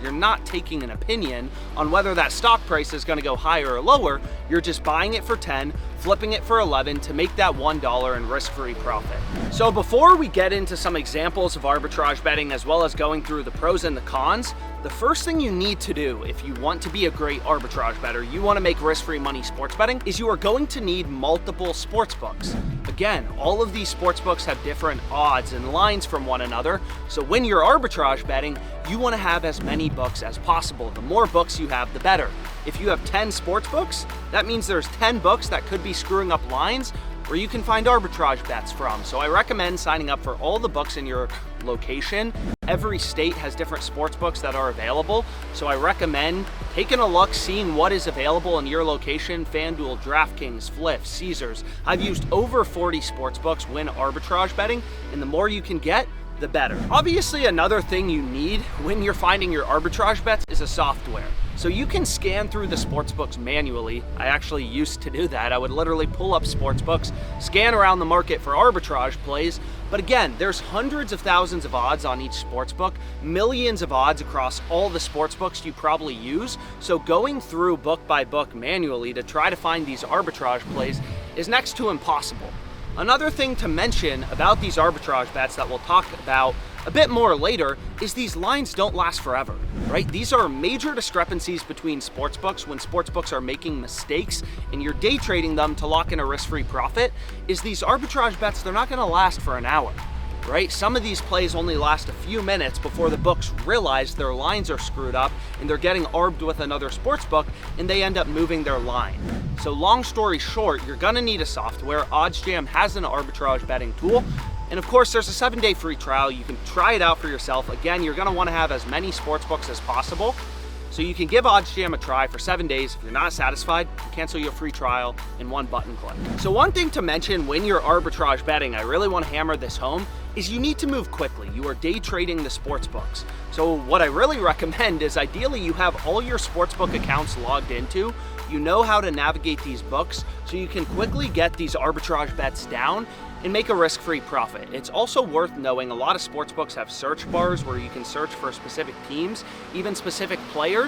You're not taking an opinion on whether that stock price is going to go higher or lower. You're just buying it for 10, flipping it for 11 to make that $1 in risk-free profit. So before we get into some examples of arbitrage betting, as well as going through the pros and the cons, the first thing you need to do if you want to be a great arbitrage bettor, you want to make risk-free money sports betting, is you are going to need multiple sports books. Again, all of these sports books have different odds and lines from one another, so when you're arbitrage betting, you want to have as many books as possible. The more books you have, the better. If you have 10 sports books, that means there's 10 books that could be screwing up lines where you can find arbitrage bets from. So I recommend signing up for all the books in your location. Every state has different sports books that are available, so I recommend taking a look, seeing what is available in your location. FanDuel, DraftKings, Flip, Caesars. I've used over 40 sports books when arbitrage betting, and the more you can get, the better. Obviously, another thing you need when you're finding your arbitrage bets is a software. So you can scan through the sports books manually. I actually used to do that. I would literally pull up sports books, scan around the market for arbitrage plays. But again, there's hundreds of thousands of odds on each sports book, millions of odds across all the sports books you probably use. So going through book by book manually to try to find these arbitrage plays is next to impossible. Another thing to mention about these arbitrage bets that we'll talk about a bit more later is these lines don't last forever, right? These are major discrepancies between sportsbooks when sportsbooks are making mistakes and you're day trading them to lock in a risk-free profit. Is these arbitrage bets, they're not going to last for an hour, right? Some of these plays only last a few minutes before the books realize their lines are screwed up and they're getting arbed with another sportsbook and they end up moving their line. So long story short, you're going to need a software. OddsJam has an arbitrage betting tool. And of course, there's a 7-day free trial. You can try it out for yourself. Again, you're gonna wanna have as many sportsbooks as possible. So you can give OddsJam a try for 7 days. If you're not satisfied, cancel your free trial in one button click. So one thing to mention when you're arbitrage betting, I really wanna hammer this home, is you need to move quickly. You are day trading the sports books. So what I really recommend is ideally you have all your sportsbook accounts logged into. You know how to navigate these books so you can quickly get these arbitrage bets down and make a risk-free profit. It's also worth knowing a lot of sportsbooks have search bars where you can search for specific teams, even specific players.